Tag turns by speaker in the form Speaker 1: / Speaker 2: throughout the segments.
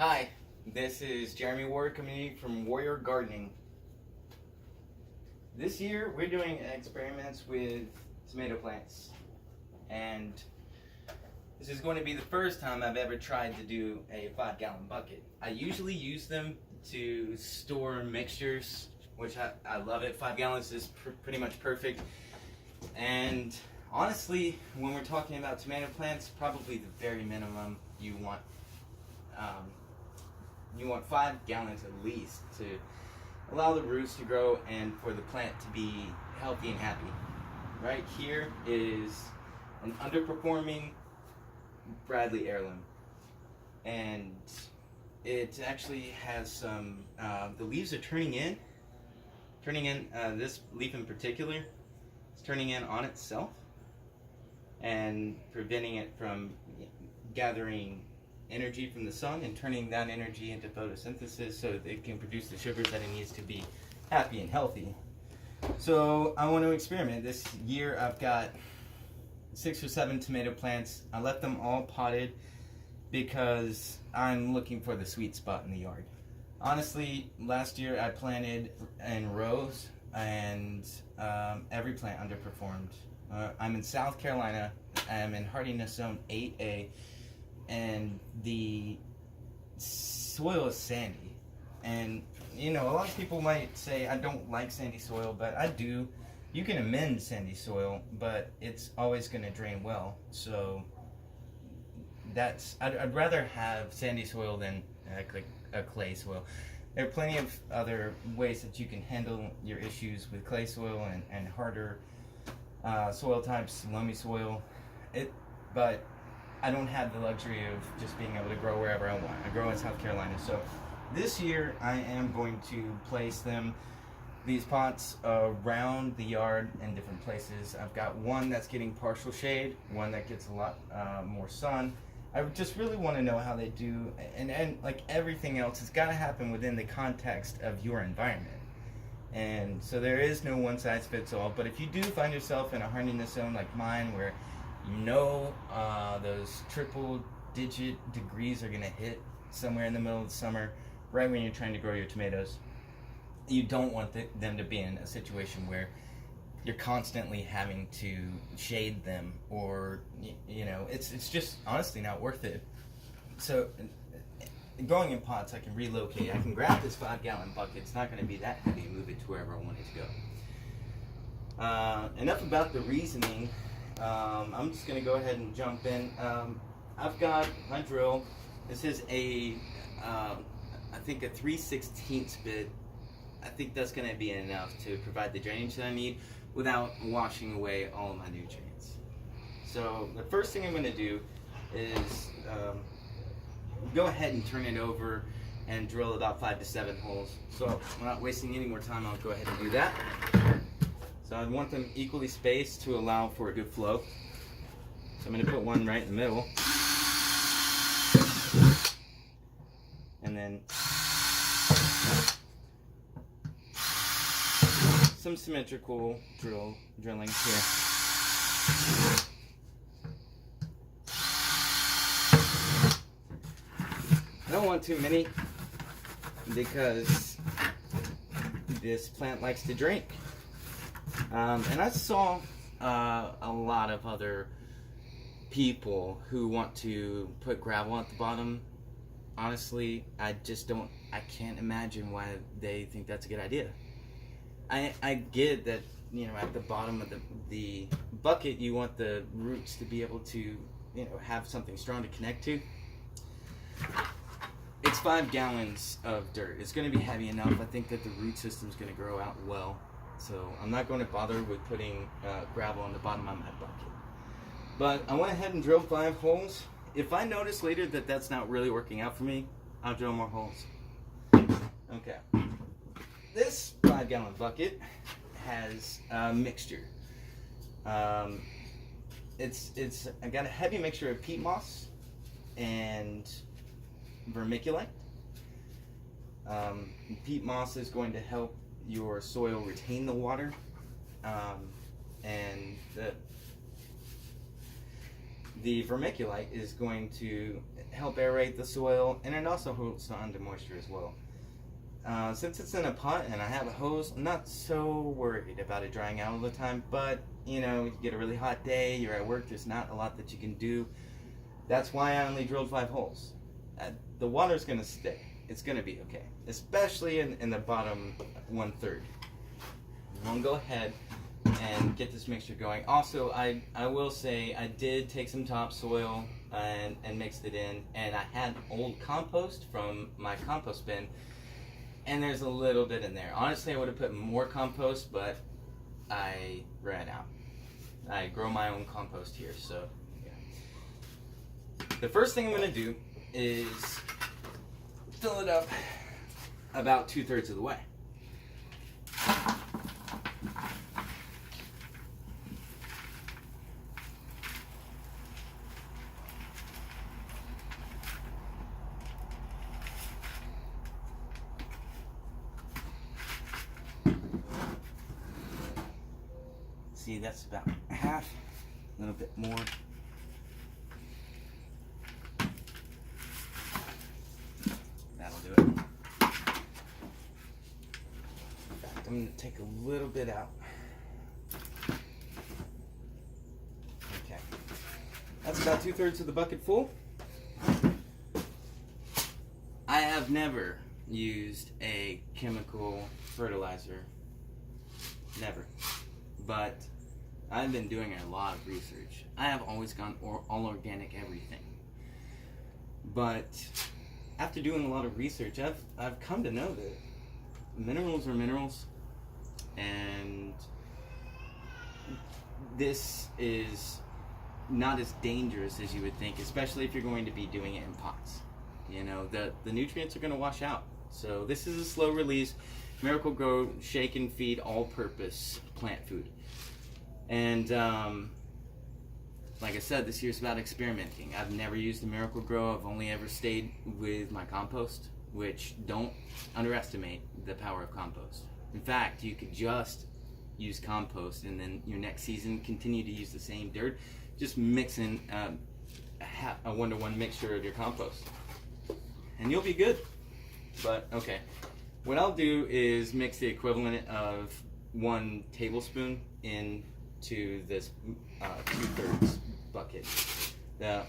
Speaker 1: Hi, this is Jeremy Ward coming from Warrior Gardening. This year we're doing experiments with tomato plants, and this is going to be the first time I've ever tried to do a 5-gallon bucket. I usually use them to store mixtures, which I love it. 5 gallons is pretty much perfect. And honestly, when we're talking about tomato plants, probably the very minimum you want 5 gallons at least to allow the roots to grow and for the plant to be healthy and happy. Right here is an underperforming Bradley heirloom, and it actually has some, the leaves are turning in, this leaf in particular is turning in on itself and preventing it from gathering energy from the sun and turning that energy into photosynthesis so that it can produce the sugars that it needs to be happy and healthy. So I want to experiment. This year I've got 6 or 7 tomato plants. I left them all potted because I'm looking for the sweet spot in the yard. Honestly, last year I planted in rows and every plant underperformed. I'm in South Carolina. I'm in hardiness zone 8A, and the soil is sandy. And you know, a lot of people might say I don't like sandy soil, but I do. You can amend sandy soil, but it's always going to drain well. So I'd rather have sandy soil than a clay soil. There are plenty of other ways that you can handle your issues with clay soil and harder soil types, loamy soil. But I don't have the luxury of just being able to grow wherever I want. I grow in South Carolina. So this year I am going to place these pots around the yard in different places. I've got one that's getting partial shade, one that gets a lot more sun. I just really want to know how they do, and like everything else, it's got to happen within the context of your environment. And so there is no one size fits all, but if you do find yourself in a hardiness zone like mine where you know those triple digit degrees are going to hit somewhere in the middle of the summer, right when you're trying to grow your tomatoes, you don't want them to be in a situation where you're constantly having to shade them, or you know, it's just honestly not worth it. So growing in pots, I can relocate. I can grab this 5-gallon bucket. It's not going to be that heavy and move it to wherever I want it to go. Enough about the reasoning. I'm just going to go ahead and jump in. I've got my drill. This is I think a 3/16 bit. I think that's going to be enough to provide the drainage that I need without washing away all of my nutrients. So the first thing I'm going to do is go ahead and turn it over and drill about 5 to 7 holes. So I'm not wasting any more time. I'll go ahead and do that. So I want them equally spaced to allow for a good flow. So I'm going to put one right in the middle. And then some symmetrical drilling here. I don't want too many because this plant likes to drink. And I saw a lot of other people who want to put gravel at the bottom. Honestly, I can't imagine why they think that's a good idea. I get that, you know, at the bottom of the bucket you want the roots to be able to, you know, have something strong to connect to. It's 5 gallons of dirt. It's going to be heavy enough. I think that the root system is going to grow out well. So I'm not going to bother with putting gravel on the bottom of my bucket. But I went ahead and drilled 5 holes. If I notice later that that's not really working out for me, I'll drill more holes. Okay. This 5-gallon bucket has a mixture. I got a heavy mixture of peat moss and vermiculite. Peat moss is going to help your soil retain the water, and the vermiculite is going to help aerate the soil, and it also holds on to moisture as well. Since it's in a pot and I have a hose, I'm not so worried about it drying out all the time, but you know, you get a really hot day, you're at work, there's not a lot that you can do. That's why I only drilled 5 holes. The water's going to stay. It's going to be okay, especially in the bottom 1/3. I'm going to go ahead and get this mixture going. Also, I will say I did take some topsoil and mixed it in, and I had old compost from my compost bin, and there's a little bit in there. Honestly, I would have put more compost, but I ran out. I grow my own compost here, so yeah. The first thing I'm going to do is fill it up about 2/3 of the way. See, that's about half, a little bit more. That'll do it. In fact, I'm going to take a little bit out. Okay. That's about 2/3 of the bucket full. I have never used a chemical fertilizer. Never. But I've been doing a lot of research. I have always gone all organic everything. But after doing a lot of research, I've come to know that minerals are minerals, and this is not as dangerous as you would think, especially if you're going to be doing it in pots. You know, the nutrients are going to wash out. So this is a slow release, Miracle Grow shake and feed all-purpose plant food. And like I said, this year's about experimenting. I've never used the Miracle Grow. I've only ever stayed with my compost, which don't underestimate the power of compost. In fact, you could just use compost and then your next season continue to use the same dirt, just mix in a 1-to-1 mixture of your compost, and you'll be good. But okay, what I'll do is mix the equivalent of 1 tablespoon into this 2/3 bucket. Now,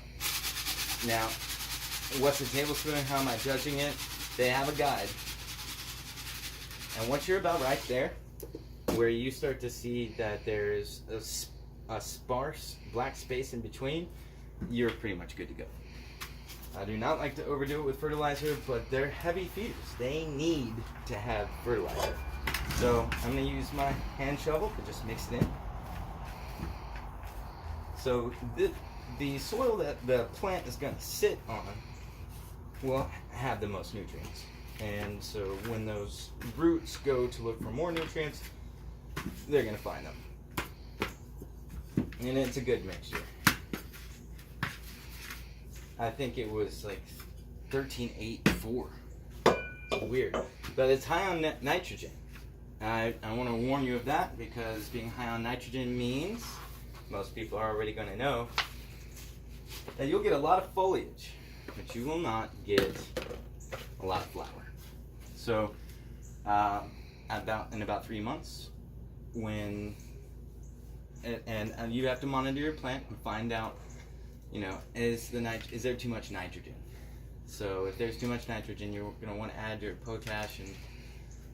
Speaker 1: what's a tablespoon? How am I judging it? They have a guide. And once you're about right there, where you start to see that there's a sparse black space in between, you're pretty much good to go. I do not like to overdo it with fertilizer, but they're heavy feeders. They need to have fertilizer. So I'm going to use my hand shovel to just mix it in. So the soil that the plant is going to sit on will have the most nutrients. And so when those roots go to look for more nutrients, they're going to find them. And it's a good mixture. I think it was like 13.84. It's weird. But it's high on nitrogen. I want to warn you of that, because being high on nitrogen means, most people are already going to know, that you'll get a lot of foliage, but you will not get a lot of flower. So in about 3 months, when and you have to monitor your plant and find out, you know, is there too much nitrogen? So if there's too much nitrogen, you're going to want to add your potash and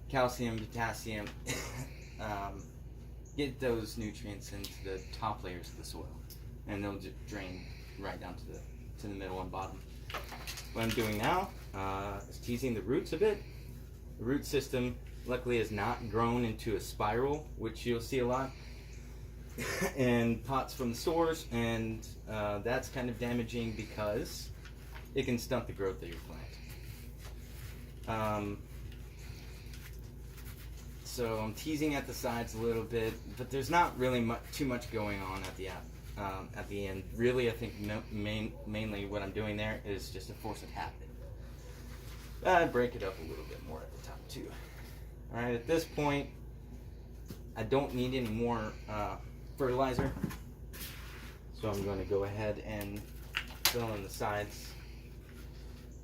Speaker 1: calcium, potassium, get those nutrients into the top layers of the soil, and they'll just drain right down to the middle and bottom. What I'm doing now is teasing the roots a bit. The root system, luckily, is not grown into a spiral, which you'll see a lot in pots from the stores, and that's kind of damaging because it can stunt the growth of your plant. So I'm teasing at the sides a little bit, but there's not really too much going on at the end. Really, I think mainly what I'm doing there is just a force of habit. I break it up a little bit more at the top too. All right, at this point, I don't need any more fertilizer. So So I'm going to go ahead and fill in the sides.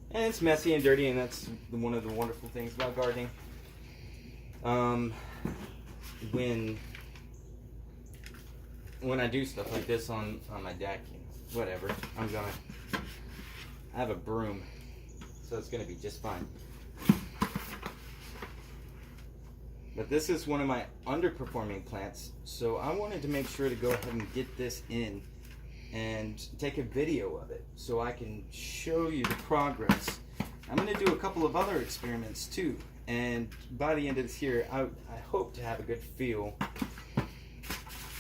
Speaker 1: And it's messy and dirty, and that's one of the wonderful things about gardening. When I do stuff like this on my deck, you know, whatever, I have a broom, so it's gonna be just fine. But this is one of my underperforming plants, so I wanted to make sure to go ahead and get this in and take a video of it so I can show you the progress. I'm going to do a couple of other experiments too, and by the end of this year I hope to have a good feel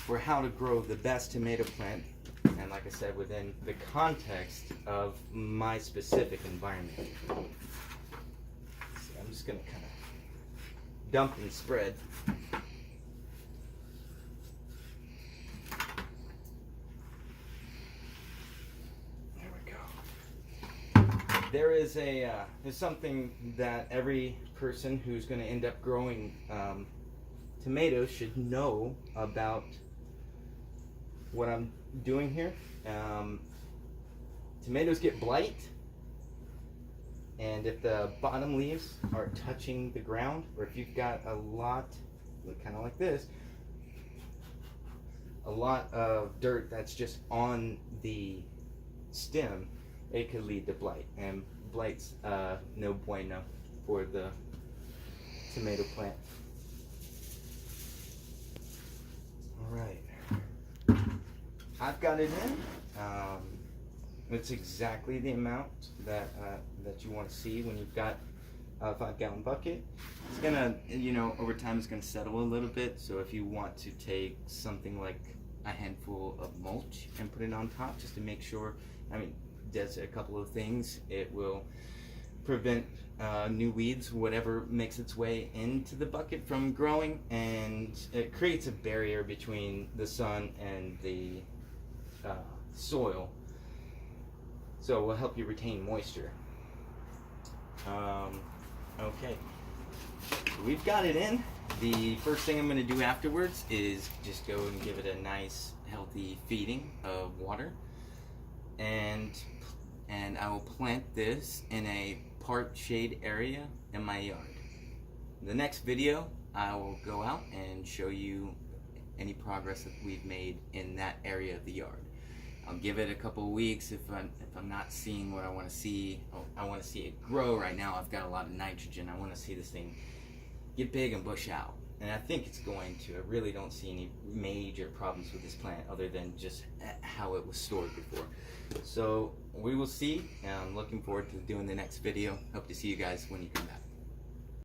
Speaker 1: for how to grow the best tomato plant, and like I said, within the context of my specific environment. So I'm just going to kind of dump and spread. There's something that every person who's going to end up growing tomatoes should know about what I'm doing here. Tomatoes get blight, and if the bottom leaves are touching the ground, or if you've got a lot, kind of like this, a lot of dirt that's just on the stem, it could lead to blight, and blight's no bueno for the tomato plant. All right, I've got it in. It's exactly the amount that you want to see when you've got a 5-gallon bucket. It's gonna, you know, over time it's gonna settle a little bit. So if you want to take something like a handful of mulch and put it on top, just to make sure, I mean, does a couple of things. It will prevent new weeds, whatever makes its way into the bucket, from growing, and it creates a barrier between the sun and the soil, so it will help you retain moisture. Okay, we've got it in. The first thing I'm going to do afterwards is just go and give it a nice healthy feeding of water, and I will plant this in a part shade area in my yard. In the next video, I will go out and show you any progress that we've made in that area of the yard. I'll give it a couple of weeks if I'm not seeing what I want to see. I want to see it grow. Right now I've got a lot of nitrogen. I want to see this thing get big and bush out, and I think it's going to. I really don't see any major problems with this plant other than just how it was stored before. So we will see. I'm looking forward to doing the next video. Hope to see you guys when you come back.